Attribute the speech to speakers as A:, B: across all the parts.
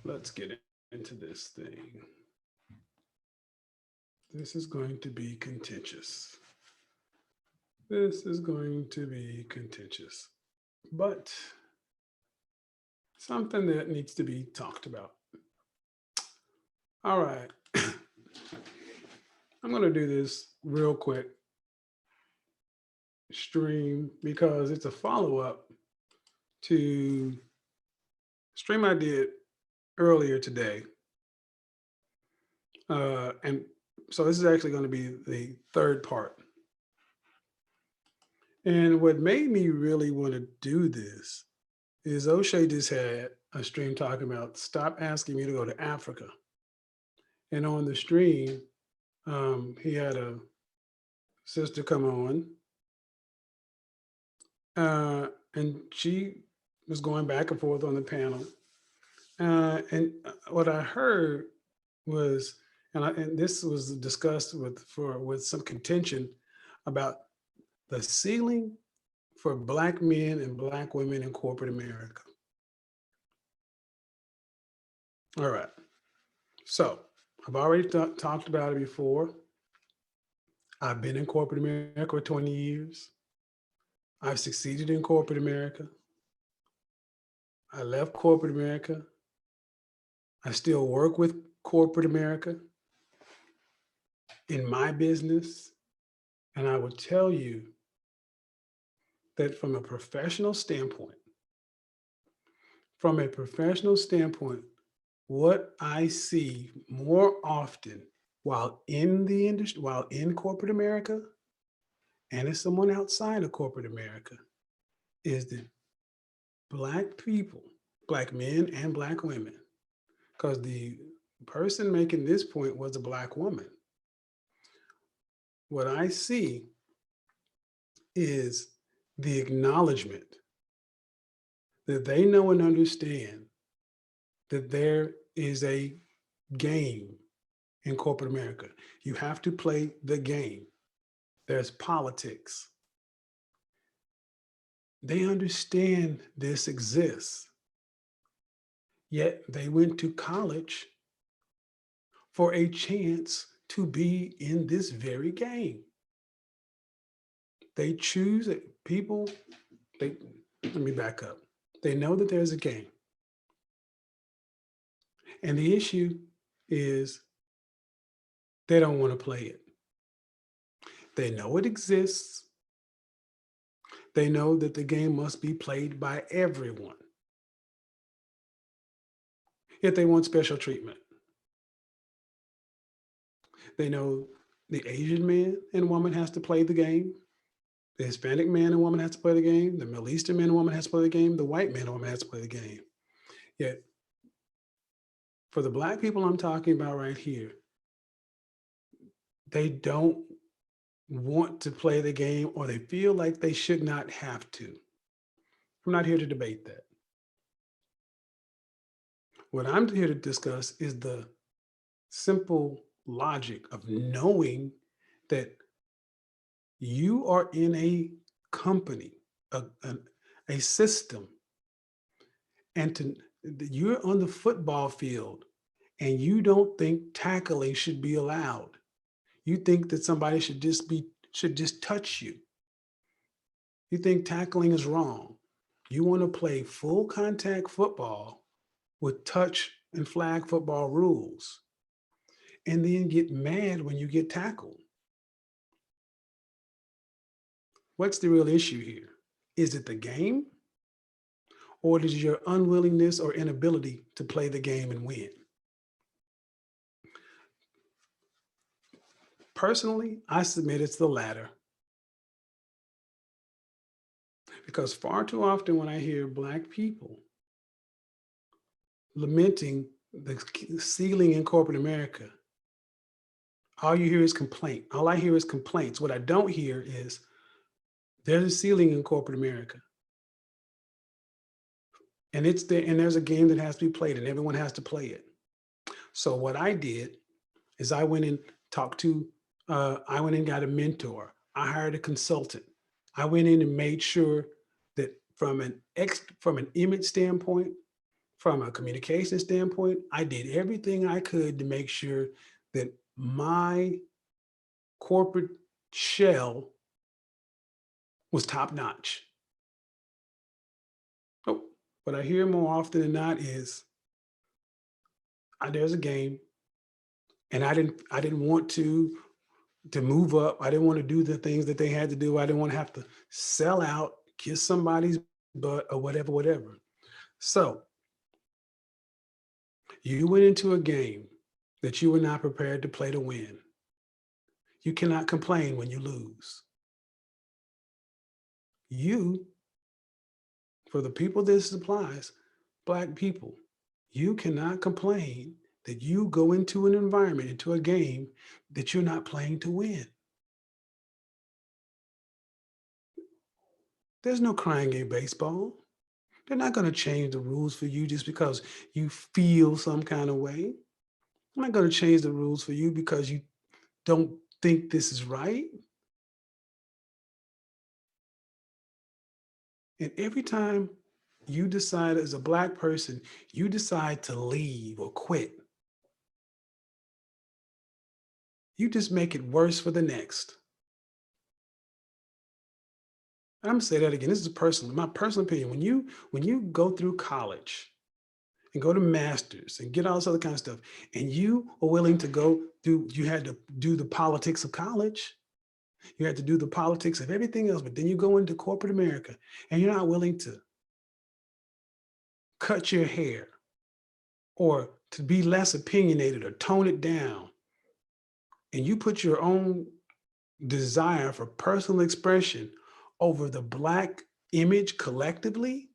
A: let's get into this thing. This is going to be contentious. This is going to be contentious, but something that needs to be talked about. All right. I'm going to do this real quick stream because it's a follow up to stream I did earlier today. And so this is actually going to be the third part. And what made me really want to do this is O'Shea just had a stream talking about stop asking me to go to Africa. And on the stream, he had a sister come on, and she was going back and forth on the panel. And what I heard was, and this was discussed with some contention about the ceiling for Black men and Black women in corporate America. All right. So I've already talked about it before. I've been in corporate America for 20 years. I've succeeded in corporate America. I left corporate America. I still work with corporate America in my business. And I would tell you that from a professional standpoint, what I see more often while in the industry, while in corporate America, and as someone outside of corporate America, is that Black people, Black men and Black women, because the person making this point was a Black woman. What I see is the acknowledgement that they know and understand that there is a game in corporate America. You have to play the game. There's politics. They understand this exists. Yet they went to college for a chance to be in this very game. They choose people, let me back up. They know that there's a game. And the issue is they don't want to play it. They know it exists. They know that the game must be played by everyone. Yet they want special treatment. They know the Asian man and woman has to play the game. The Hispanic man and woman has to play the game. The Middle Eastern man and woman has to play the game. The white man and woman has to play the game. Yet, for the Black people I'm talking about right here, they don't want to play the game, or they feel like they should not have to. I'm not here to debate that. What I'm here to discuss is the simple logic of knowing that you are in a company, a system, and you're on the football field and you don't think tackling should be allowed. You think that somebody should just touch you. You think tackling is wrong. You want to play full contact football with touch and flag football rules, and then get mad when you get tackled. What's the real issue here? Is it the game? Or is it your unwillingness or inability to play the game and win? Personally, I submit it's the latter. Because far too often when I hear Black people lamenting the ceiling in corporate America, all you hear is complaint. All I hear is complaints. What I don't hear is there's a ceiling in corporate America. And it's there, and there's a game that has to be played, and everyone has to play it. So what I did is I went and talked to, I went and got a mentor. I hired a consultant. I went in and made sure that from an image standpoint, From a communication standpoint, I did everything I could to make sure that my corporate shell was top notch. Oh, what I hear more often than not is there's a game, and I didn't want to move up. I didn't want to do the things that they had to do. I didn't want to have to sell out, kiss somebody's butt, or whatever, whatever. So you went into a game that you were not prepared to play to win. You cannot complain when you lose. You, for the people this applies, Black people, you cannot complain that you go into an environment, into a game that you're not playing to win. There's no crying in baseball. They're not going to change the rules for you just because you feel some kind of way. I'm not going to change the rules for you because you don't think this is right. And every time you decide as a Black person, you decide to leave or quit, you just make it worse for the next. I'm gonna say that again. This is my personal opinion. When you go through college and go to masters and get all this other kind of stuff, and you are willing to you had to do the politics of college. You had to do the politics of everything else, but then you go into corporate America and you're not willing to cut your hair or to be less opinionated or tone it down. And you put your own desire for personal expression over the Black image collectively.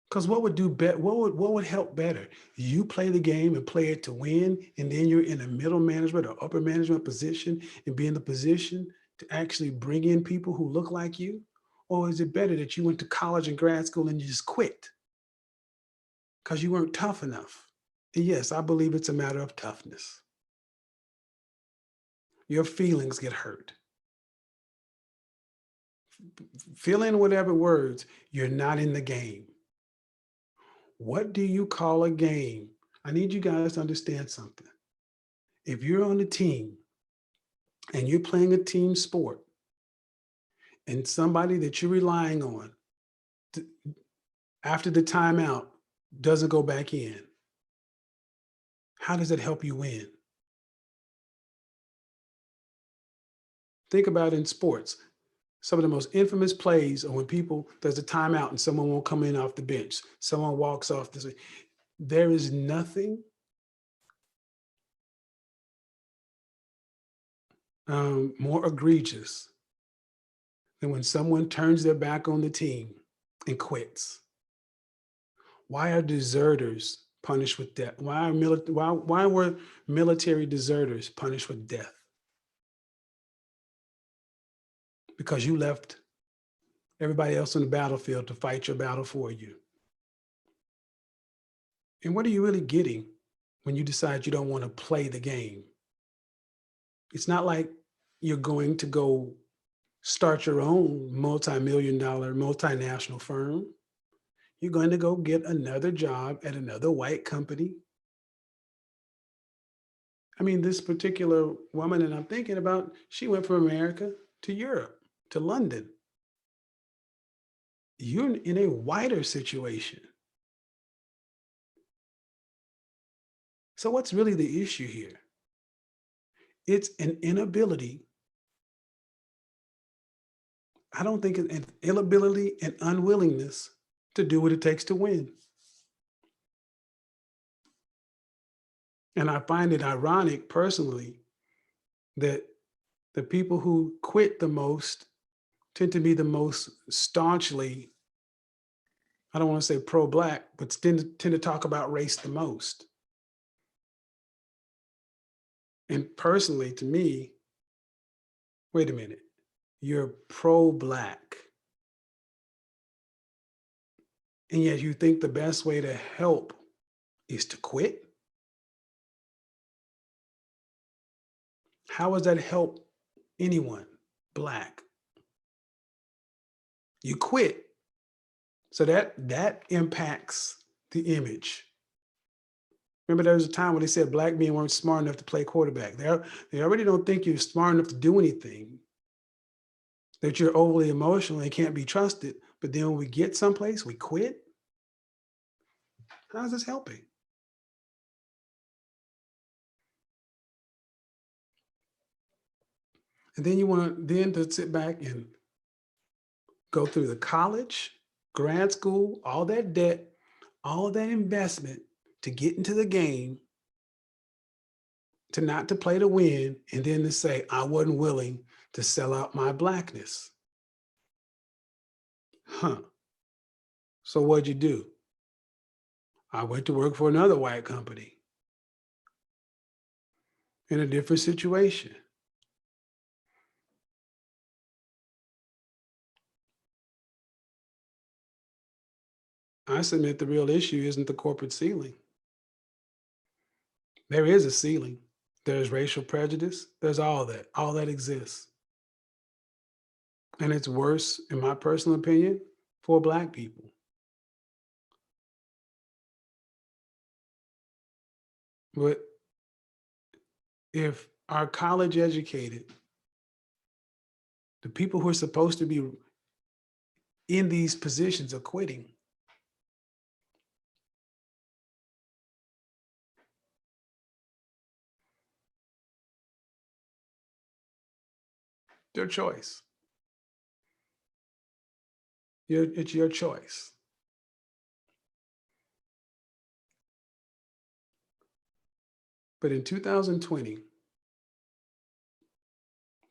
A: Because what would do better? What would help better? You play the game and play it to win, and then you're in a middle management or upper management position and be in the position to actually bring in people who look like you? Or is it better that you went to college and grad school and you just quit because you weren't tough enough? And yes, I believe it's a matter of toughness. Your feelings get hurt. Fill in whatever words, you're not in the game. What do you call a game? I need you guys to understand something. If you're on a team and you're playing a team sport and somebody that you're relying on to, after the timeout doesn't go back in, how does that help you win? Think about in sports. Some of the most infamous plays are when there's a timeout and someone won't come in off the bench. Someone walks off the. There is nothing more egregious than when someone turns their back on the team and quits. Why are deserters punished with death? Why were military deserters punished with death? Because you left everybody else on the battlefield to fight your battle for you. And what are you really getting when you decide you don't want to play the game? It's not like you're going to go start your own multi-million dollar multinational firm. You're going to go get another job at another white company. I mean, this particular woman that I'm thinking about, she went from America to Europe, to London. You're in a wider situation. So, what's really the issue here? It's an inability. I don't think it's an inability and unwillingness to do what it takes to win. And I find it ironic personally that the people who quit the most tend to be the most staunchly, I don't want to say pro-Black, but tend to talk about race the most. And personally, to me, wait a minute, you're pro-Black. And yet you think the best way to help is to quit? How does that help anyone, Black? You quit So that impacts the image. Remember, there was a time when they said black men weren't smart enough to play quarterback. They already don't think you're smart enough to do anything, that you're overly emotional and can't be trusted. But then when we get someplace, we quit. How's this helping? And then you want to sit back and go through the college, grad school, all that debt, all that investment to get into the game, to not to play to win, and then to say, I wasn't willing to sell out my blackness. Huh. So what'd you do? I went to work for another white company in a different situation. I submit the real issue isn't the corporate ceiling. There is a ceiling. There's racial prejudice. There's all that. All that exists. And it's worse, in my personal opinion, for black people. But if our college educated, the people who are supposed to be in these positions are quitting, their choice. It's your choice. But in 2020,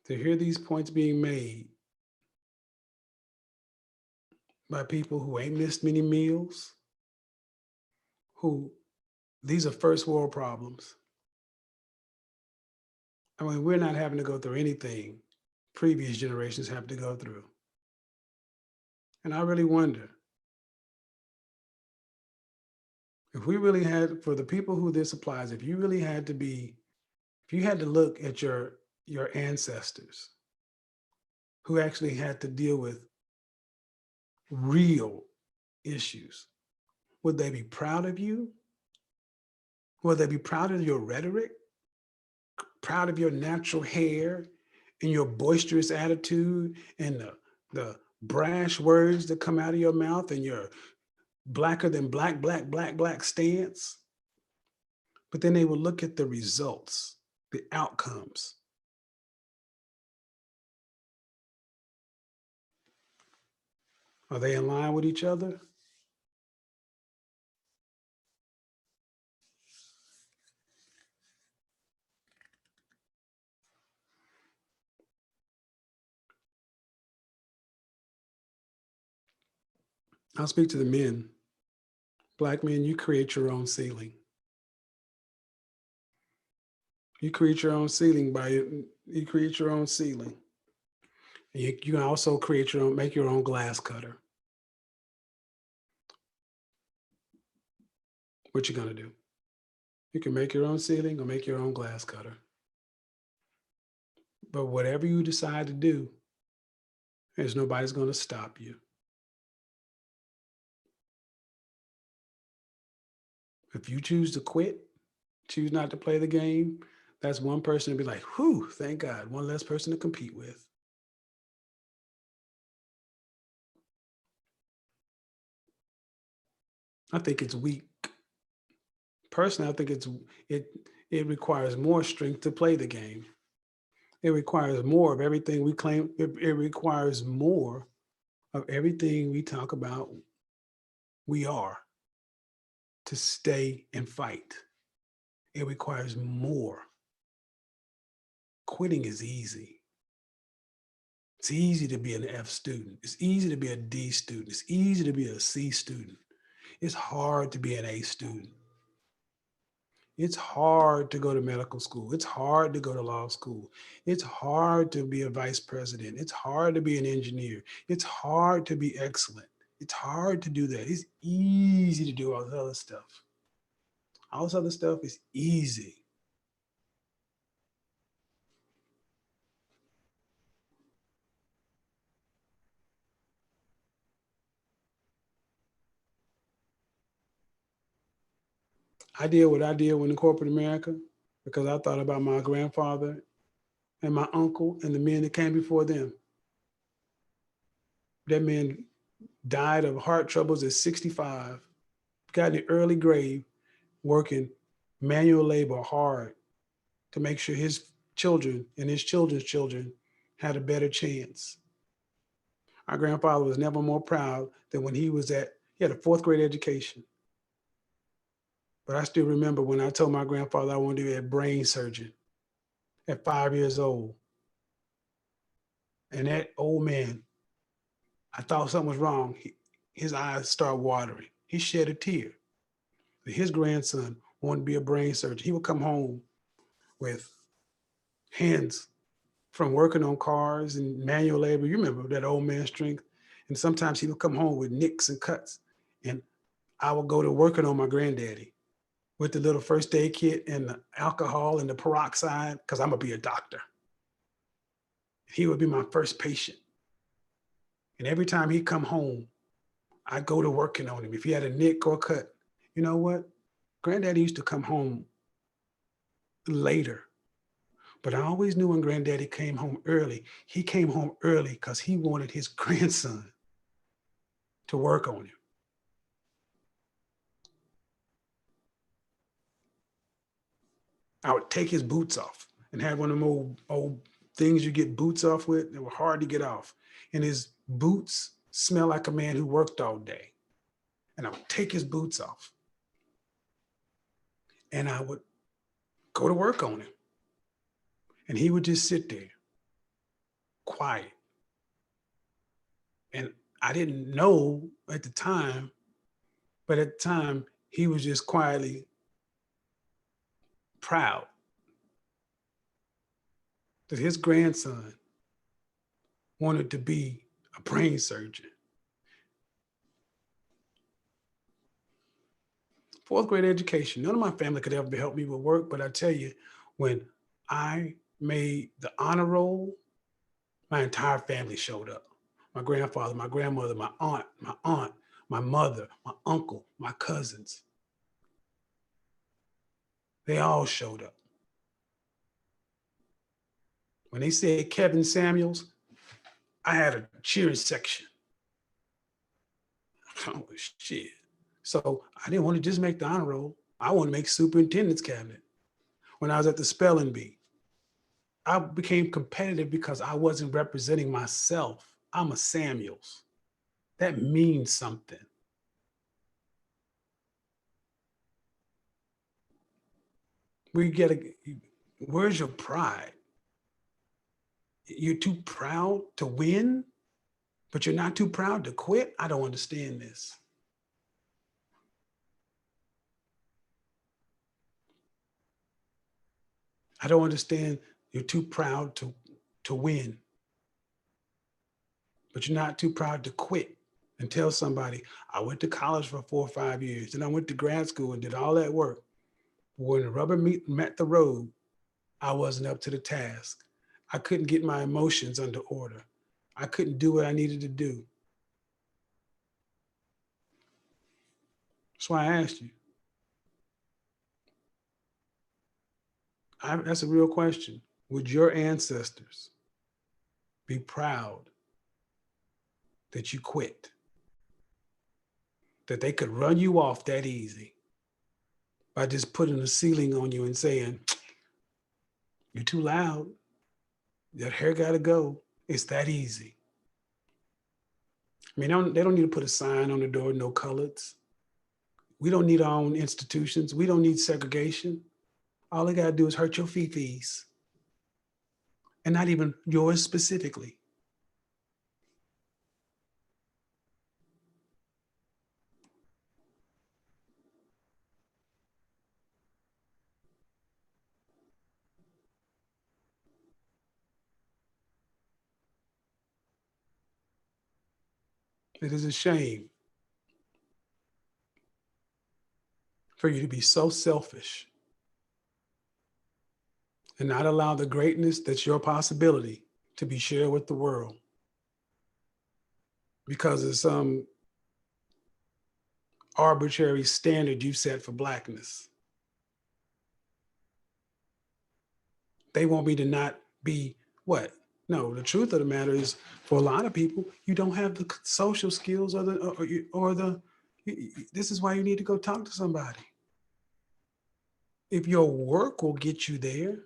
A: to hear these points being made by people who ain't missed many meals, who these are first world problems. I mean, we're not having to go through anything previous generations have to go through. And I really wonder if we really had, for the people who this applies, if you really had to be, if you had to look at your ancestors who actually had to deal with real issues, would they be proud of you? Would they be proud of your rhetoric? Proud of your natural hair and your boisterous attitude and the brash words that come out of your mouth and your blacker than black, black, black, black stance? But then they will look at the results, the outcomes. Are they in line with each other? I'll speak to the men. Black men, you create your own ceiling. You create your own ceiling you create your own ceiling. You can also make your own glass cutter. What you gonna do? You can make your own ceiling or make your own glass cutter. But whatever you decide to do, there's nobody's gonna stop you. If you choose to quit, choose not to play the game, that's one person to be like, whew, thank God, one less person to compete with. I think it's weak. Personally, I think it it requires more strength to play the game. It requires more of everything we claim. It requires more of everything we talk about we are to stay and fight. It requires more. Quitting is easy. It's easy to be an F student. It's easy to be a D student. It's easy to be a C student. It's hard to be an A student. It's hard to go to medical school. It's hard to go to law school. It's hard to be a vice president. It's hard to be an engineer. It's hard to be excellent. It's hard to do that. It's easy to do all this other stuff. All this other stuff is easy. I did what I did when in corporate America because I thought about my grandfather and my uncle and the men that came before them. That man died of heart troubles at 65, got in the early grave, working manual labor hard to make sure his children and his children's children had a better chance. Our grandfather was never more proud than when he had a fourth grade education. But I still remember when I told my grandfather I wanted to be a brain surgeon at 5 years old. And that old man, I thought something was wrong. His eyes started watering. He shed a tear. His grandson wanted to be a brain surgeon. He would come home with hands from working on cars and manual labor. You remember that old man strength. And sometimes he would come home with nicks and cuts. And I would go to working on my granddaddy with the little first aid kit and the alcohol and the peroxide, because I'm going to be a doctor. He would be my first patient. And every time he'd come home, I'd go to working on him. If he had a nick or a cut, you know what? Granddaddy used to come home later. But I always knew when Granddaddy came home early, he came home early because he wanted his grandson to work on him. I would take his boots off and have one of them old things you get boots off with. They were hard to get off. And his boots smell like a man who worked all day. And I would take his boots off and I would go to work on him. And he would just sit there, quiet. And I didn't know at the time, but at the time, he was just quietly proud that his grandson wanted to be a brain surgeon. Fourth grade education. None of my family could ever help me with work, but I tell you, when I made the honor roll, my entire family showed up. My grandfather, my grandmother, my aunt, my mother, my uncle, my cousins. They all showed up. When they said Kevin Samuels, I had a cheering section. Oh, shit. So I didn't want to just make the honor roll. I want to make superintendent's cabinet. When I was at the spelling bee, I became competitive because I wasn't representing myself. I'm a Samuels. That means something. We get a, where's your pride? You're too proud to win, but you're not too proud to quit? I don't understand this. I don't understand. You're too proud to win, but you're not too proud to quit and tell somebody, I went to college for 4 or 5 years, and I went to grad school and did all that work. When the rubber met the road, I wasn't up to the task. I couldn't get my emotions under order. I couldn't do what I needed to do. That's why I asked you. That's a real question. Would your ancestors be proud that you quit? That they could run you off that easy by just putting a ceiling on you and saying, you're too loud. That hair got to go. It's that easy. I mean, they don't need to put a sign on the door, no colors. We don't need our own institutions. We don't need segregation. All they got to do is hurt your fifis, and not even yours specifically. It is a shame for you to be so selfish and not allow the greatness that's your possibility to be shared with the world because of some arbitrary standard you set for blackness. They want me to not be what? No, the truth of the matter is, for a lot of people, you don't have the social skills or the. This is why you need to go talk to somebody. If your work will get you there,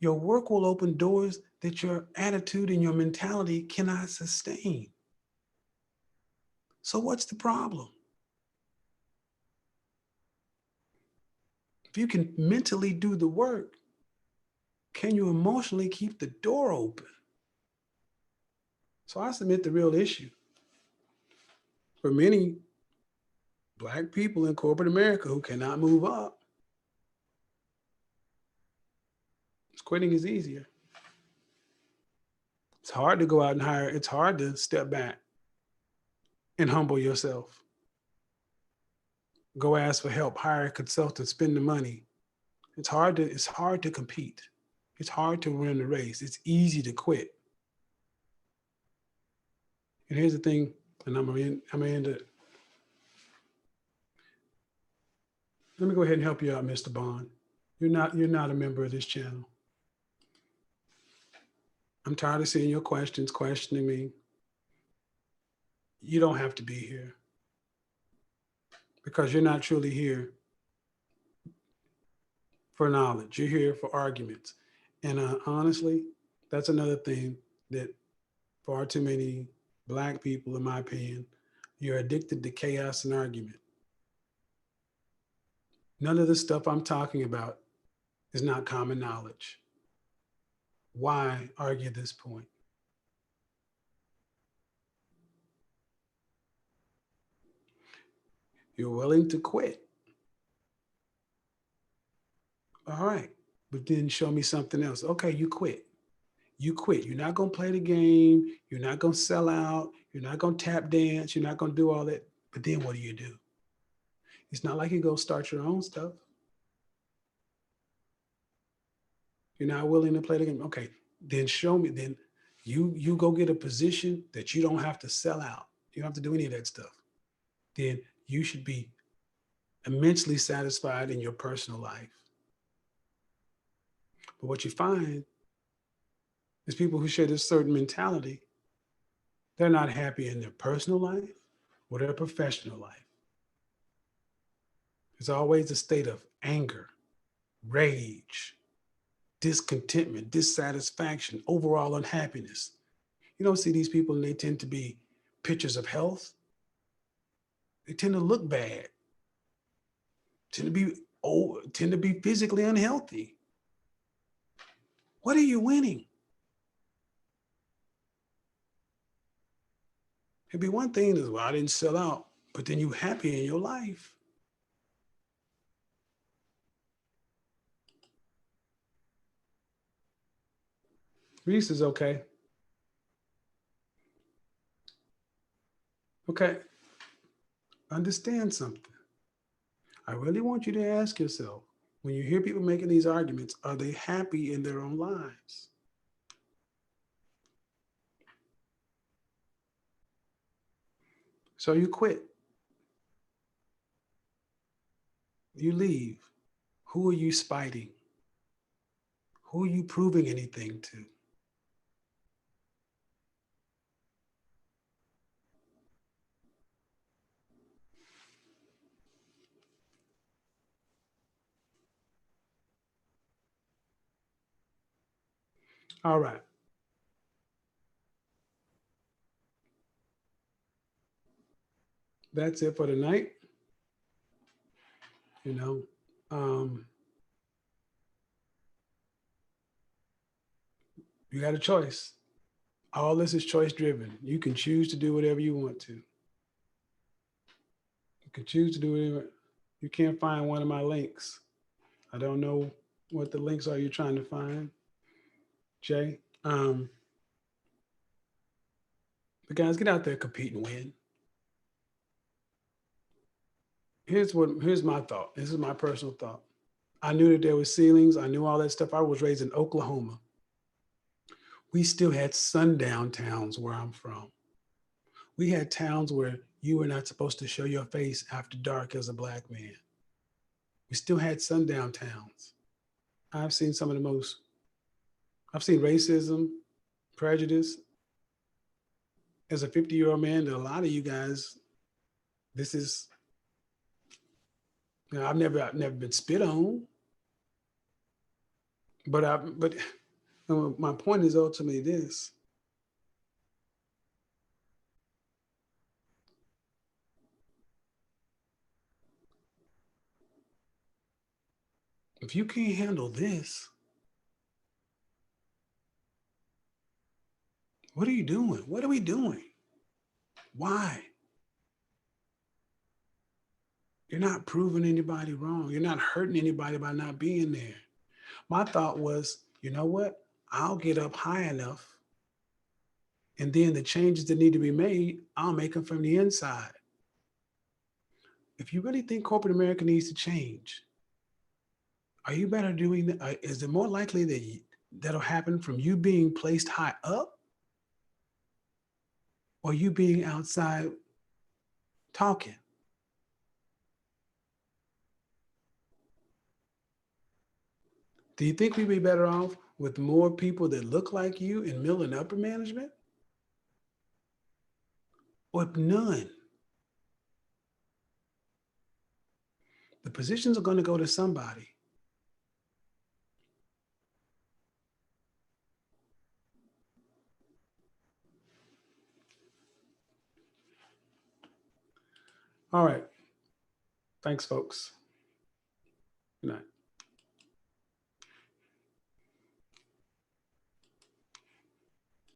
A: your work will open doors that your attitude and your mentality cannot sustain. So what's the problem? If you can mentally do the work, can you emotionally keep the door open? So I submit the real issue for many Black people in corporate America who cannot move up is quitting is easier. It's hard to go out and hire. It's hard to step back and humble yourself. Go ask for help, hire a consultant, spend the money. It's hard to compete. It's hard to run the race. It's easy to quit. And here's the thing, and I'm gonna end it. Let me go ahead and help you out, Mr. Bond. You're not a member of this channel. I'm tired of seeing your questions questioning me. You don't have to be here because you're not truly here for knowledge. You're here for arguments. And honestly, that's another thing that far too many Black people, in my opinion, you're addicted to chaos and argument. None of the stuff I'm talking about is not common knowledge. Why argue this point? You're willing to quit. All right. But then show me something else. Okay, you quit. You quit. You're not going to play the game. You're not going to sell out. You're not going to tap dance. You're not going to do all that. But then what do? It's not like you go start your own stuff. You're not willing to play the game. Okay, then show me. Then you go get a position that you don't have to sell out. You don't have to do any of that stuff. Then you should be immensely satisfied in your personal life. But what you find is people who share this certain mentality, they're not happy in their personal life or their professional life. It's always a state of anger, rage, discontentment, dissatisfaction, overall unhappiness. You don't see these people and they tend to be pictures of health. They tend to look bad, tend to be old, tend to be physically unhealthy. What are you winning? It'd be one thing is, well, I didn't sell out, but then you happy in your life. Reese is okay. Okay, understand something. I really want you to ask yourself, when you hear people making these arguments, are they happy in their own lives? So you quit. You leave. Who are you spiting? Who are you proving anything to? All right. That's it for tonight. You know, um, you got a choice. All this is choice driven. You can choose to do whatever you want to. You can choose to do whatever. You can't find one of my links. I don't know what the links are you're trying to find, Jay. But guys, get out there, compete and win. Here's my thought. This is my personal thought. I knew that there were ceilings. I knew all that stuff. I was raised in Oklahoma. We still had sundown towns where I'm from. We had towns where you were not supposed to show your face after dark as a Black man. We still had sundown towns. I've seen some of the most, I've seen racism, prejudice. As a 50-year-old man, that a lot of you guys, this is, I've never been spit on, but my point is ultimately this: if you can't handle this, what are you doing? What are we doing? Why? You're not proving anybody wrong. You're not hurting anybody by not being there. My thought was, you know what? I'll get up high enough, and then the changes that need to be made, I'll make them from the inside. If you really think corporate America needs to change, are you better doing that? Is it more likely that that'll happen from you being placed high up or you being outside talking? Do you think we'd be better off with more people that look like you in middle and upper management or none? The positions are going to go to somebody. All right. Thanks, folks. Good night.